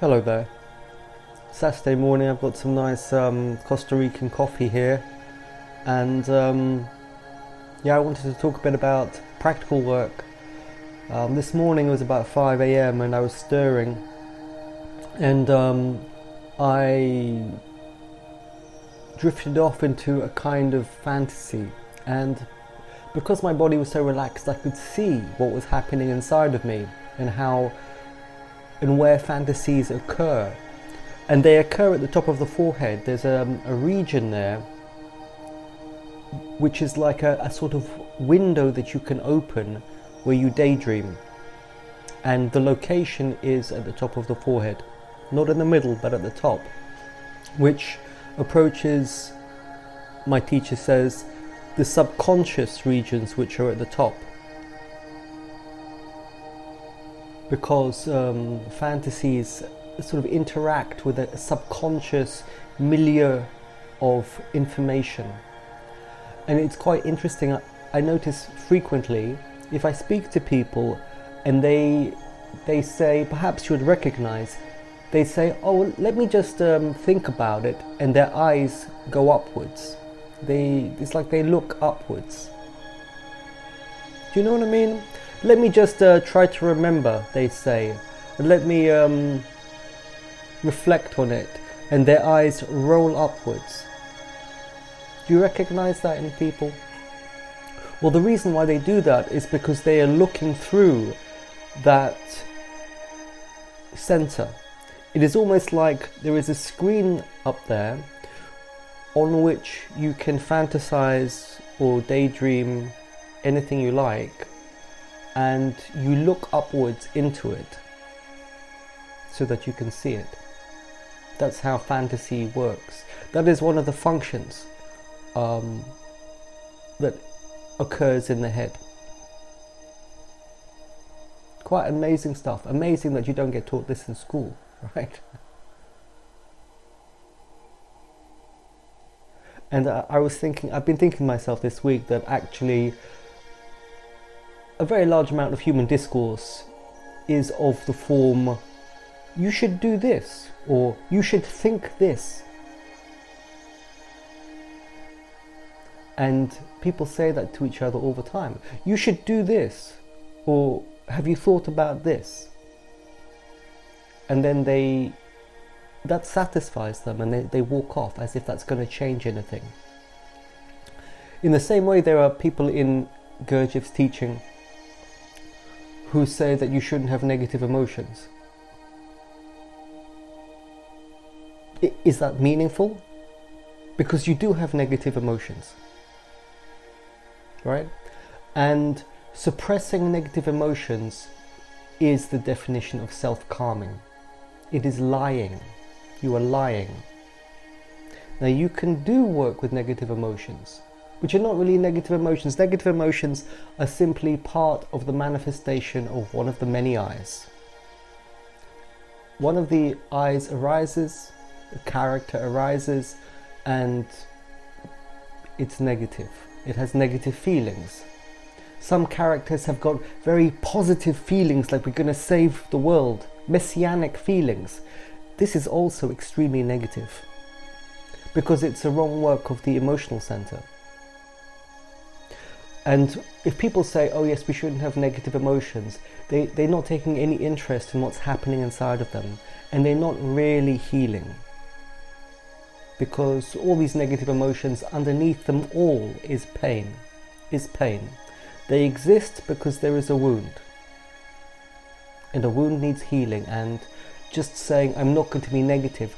Hello there. Saturday morning, I've got some nice Costa Rican coffee here, and I wanted to talk a bit about practical work. This morning it was about 5 a.m. and I was stirring, and I drifted off into a kind of fantasy, and because my body was so relaxed, I could see what was happening inside of me and how and where fantasies occur. And they occur at the top of the forehead. There's a region there which is like a sort of window that you can open where you daydream. And the location is at the top of the forehead, not in the middle but at the top, which approaches, my teacher says, the subconscious regions which are at the top. Because fantasies sort of interact with a subconscious milieu of information. And it's quite interesting. I notice frequently, if I speak to people and they say, perhaps you would recognize, they say, oh, let me just think about it, and their eyes go upwards. It's like they look upwards. Do you know what I mean? Let me just try to remember, they say, and let me reflect on it, and their eyes roll upwards. Do you recognize that in people? Well, the reason why they do that is because they are looking through that center. It is almost like there is a screen up there on which you can fantasize or daydream anything you like, and you look upwards into it so that you can see it. That's how fantasy works. That is one of the functions that occurs in the head. Quite amazing stuff. Amazing that you don't get taught this in school, right? And I've been thinking to myself this week that actually a very large amount of human discourse is of the form, you should do this, or you should think this. And people say that to each other all the time. You should do this, or have you thought about this? And then that satisfies them, and they walk off as if that's going to change anything. In the same way, there are people in Gurdjieff's teaching who say that you shouldn't have negative emotions. Is that meaningful? Because you do have negative emotions, right? And suppressing negative emotions is the definition of self-calming. It is lying. You are lying. Now, you can do work with negative emotions, which are not really negative emotions. Negative emotions are simply part of the manifestation of one of the many eyes. One of the eyes arises, a character arises, and it's negative. It has negative feelings. Some characters have got very positive feelings, like we're going to save the world, messianic feelings. This is also extremely negative, because it's a wrong work of the emotional center. And if people say, oh yes, we shouldn't have negative emotions, they're not taking any interest in what's happening inside of them, and they're not really healing. Because all these negative emotions, underneath them all is pain. They exist because there is a wound. And a wound needs healing, and just saying, I'm not going to be negative,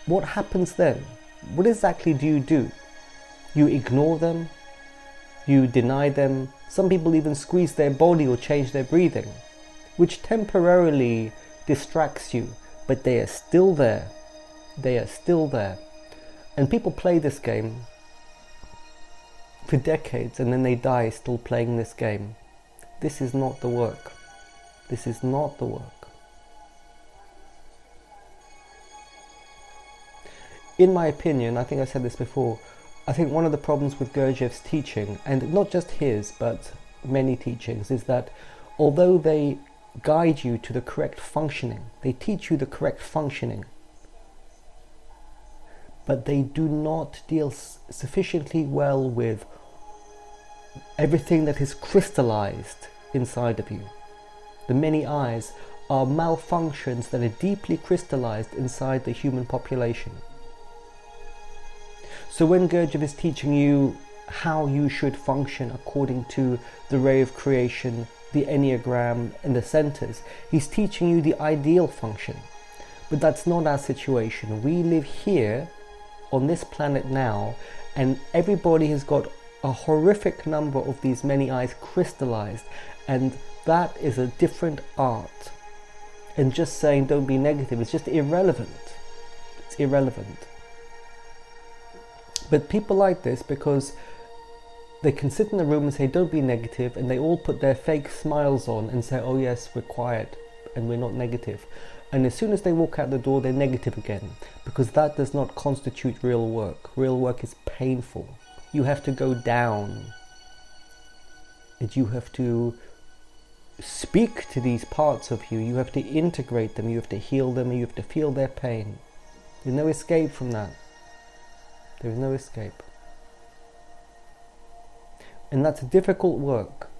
what happens then? What exactly do you do? You ignore them? You deny them? Some people even squeeze their body or change their breathing, which temporarily distracts you, but they are still there. They are still there. And people play this game for decades, and then they die still playing this game. This is not the work. This is not the work. In my opinion, I think I said this before, I think one of the problems with Gurdjieff's teaching, and not just his, but many teachings, is that although they guide you to the correct functioning. They teach you the correct functioning. But they do not deal sufficiently well with everything that is crystallized inside of you. The many eyes are malfunctions that are deeply crystallized inside the human population. So when Gurdjieff is teaching you how you should function according to the ray of creation, the Enneagram and the centers, he's teaching you the ideal function. But that's not our situation. We live here on this planet now, and everybody has got a horrific number of these many eyes crystallized, and that is a different art. And just saying don't be negative is just irrelevant. It's irrelevant. But people like this because they can sit in the room and say don't be negative, and they all put their fake smiles on and say, oh yes, we're quiet and we're not negative. And as soon as they walk out the door, they're negative again, because that does not constitute real work. Real work is painful. You have to go down, and you have to speak to these parts of you. You have to integrate them, you have to heal them, you have to feel their pain. There's no escape from that. There is no escape. And that's difficult work.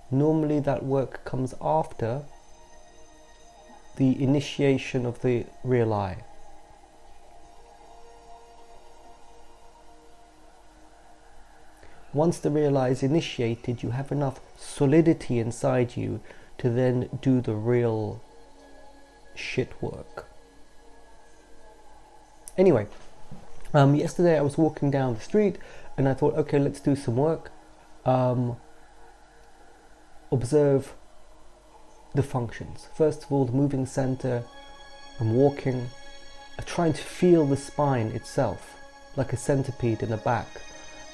Normally that work comes after the initiation of the real I. Once the real I is initiated, you have enough solidity inside you to then do the real shit work. Anyway, yesterday I was walking down the street and I thought, okay, let's do some work. Observe the functions. First of all, the moving center. I'm walking, trying to feel the spine itself, like a centipede in the back,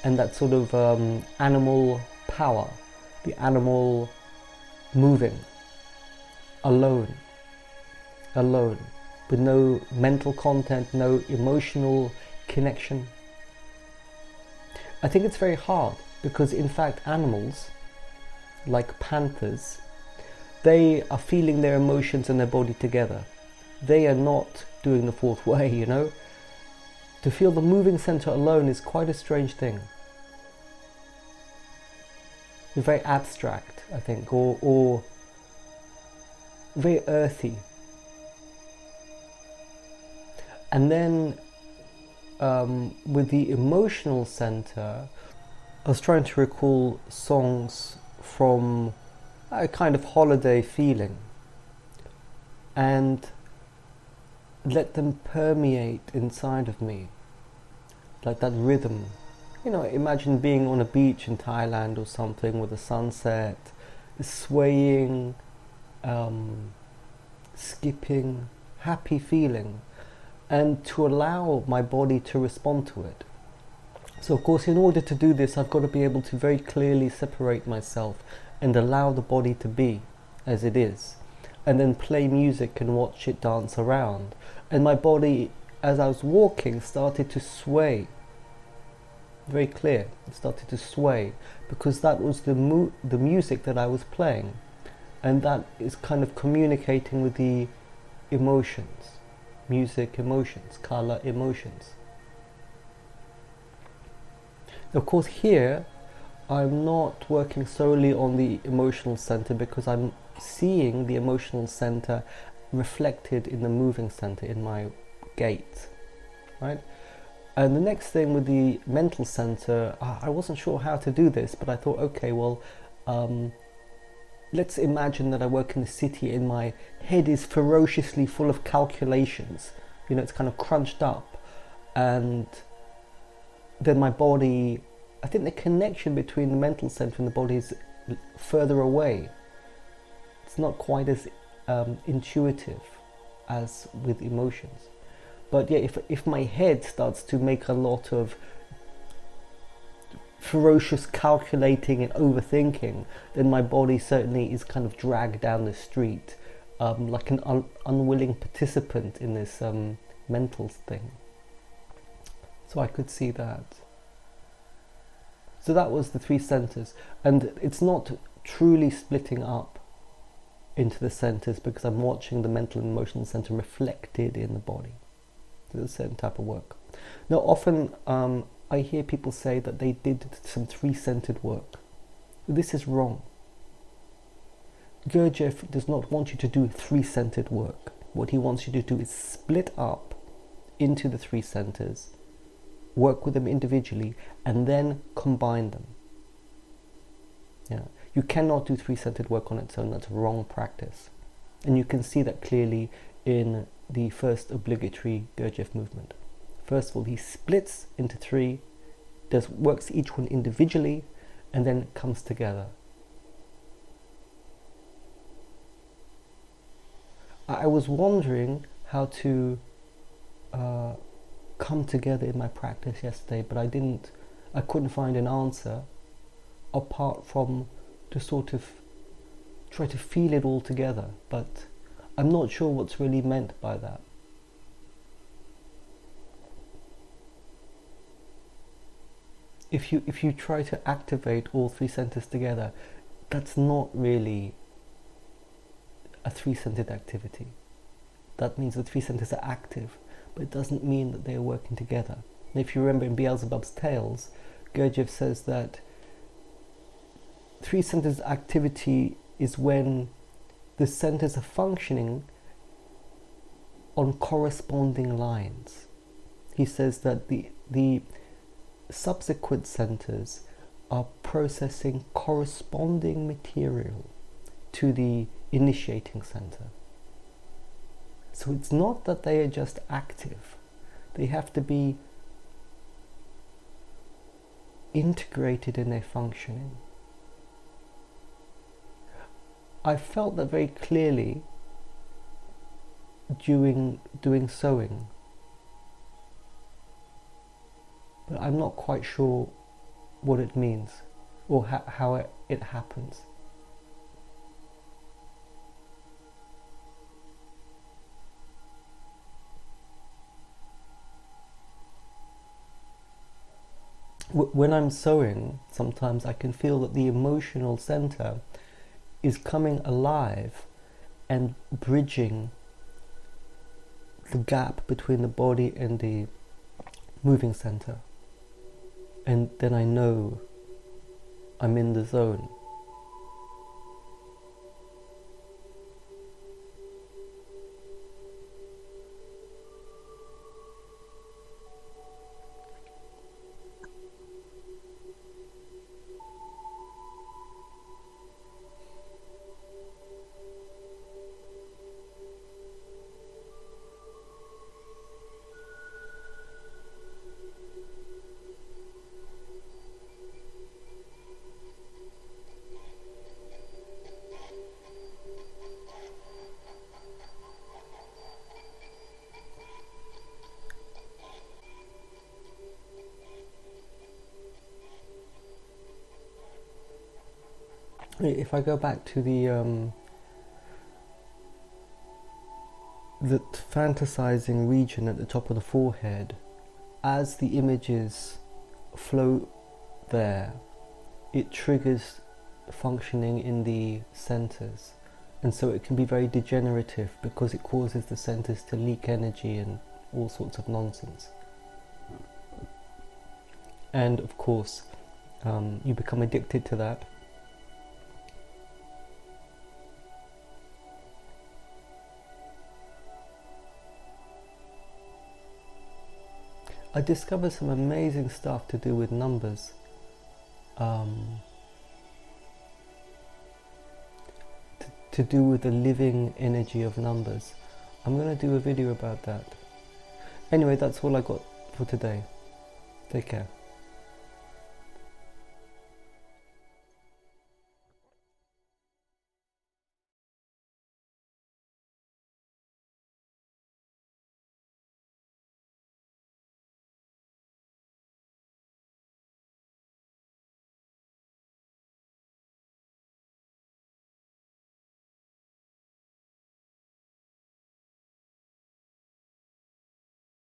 and that sort of animal power, the animal moving, alone, with no mental content, no emotional connection. I think it's very hard because in fact animals, like panthers, they are feeling their emotions and their body together. They are not doing the fourth way, you know. To feel the moving center alone is quite a strange thing. It's very abstract, I think, or very earthy. And then with the emotional center, I was trying to recall songs from a kind of holiday feeling and let them permeate inside of me, like that rhythm. You know, imagine being on a beach in Thailand or something with a sunset, swaying, skipping, happy feeling, and to allow my body to respond to it. So of course, in order to do this, I've got to be able to very clearly separate myself and allow the body to be as it is, and then play music and watch it dance around. And my body, as I was walking, started to sway. Very clear, it started to sway because that was the music that I was playing, and that is kind of communicating with the emotions, music, emotions, color, emotions. Of course, here I'm not working solely on the emotional center because I'm seeing the emotional center reflected in the moving center in my gait, right? And the next thing with the mental center, I wasn't sure how to do this, but I thought, okay, well, let's imagine that I work in a city and my head is ferociously full of calculations. You know, it's kind of crunched up, and then my body, I think the connection between the mental center and the body is further away. It's not quite as intuitive as with emotions. But yeah, if my head starts to make a lot of ferocious calculating and overthinking, then my body certainly is kind of dragged down the street, like an unwilling participant in this mental thing. So I could see that. So that was the three centers, and it's not truly splitting up. into the centers because I'm watching the mental and emotional center reflected in the body. So it's a certain type of work. Now, often I hear people say that they did some three-centered work. This is wrong. Gurdjieff does not want you to do three-centered work. What he wants you to do is split up into the three centers, work with them individually, and then combine them. Yeah. You cannot do three-centered work on its own. That's a wrong practice. And you can see that clearly in the first obligatory Gurdjieff movement. First of all, he splits into three, works each one individually, and then comes together. I was wondering how to come together in my practice yesterday, but I couldn't find an answer apart from to sort of try to feel it all together, but I'm not sure what's really meant by that. If you try to activate all three centers together, that's not really a three-centered activity. That means the three centers are active, but it doesn't mean that they are working together. And if you remember in Beelzebub's Tales, Gurdjieff says that three centers activity is when the centers are functioning on corresponding lines. He says that the subsequent centers are processing corresponding material to the initiating center. So it's not that they are just active. They have to be integrated in their functioning. I felt that very clearly during doing sewing, but I'm not quite sure what it means or how it happens. When I'm sewing, sometimes I can feel that the emotional center is coming alive and bridging the gap between the body and the moving center. And then I know I'm in the zone. If I go back to the fantasizing region at the top of the forehead, as the images flow there, it triggers functioning in the centers, and so it can be very degenerative because it causes the centers to leak energy and all sorts of nonsense. And of course, you become addicted to that. I discovered some amazing stuff to do with numbers. To do with the living energy of numbers. I'm going to do a video about that. Anyway, that's all I got for today. Take care.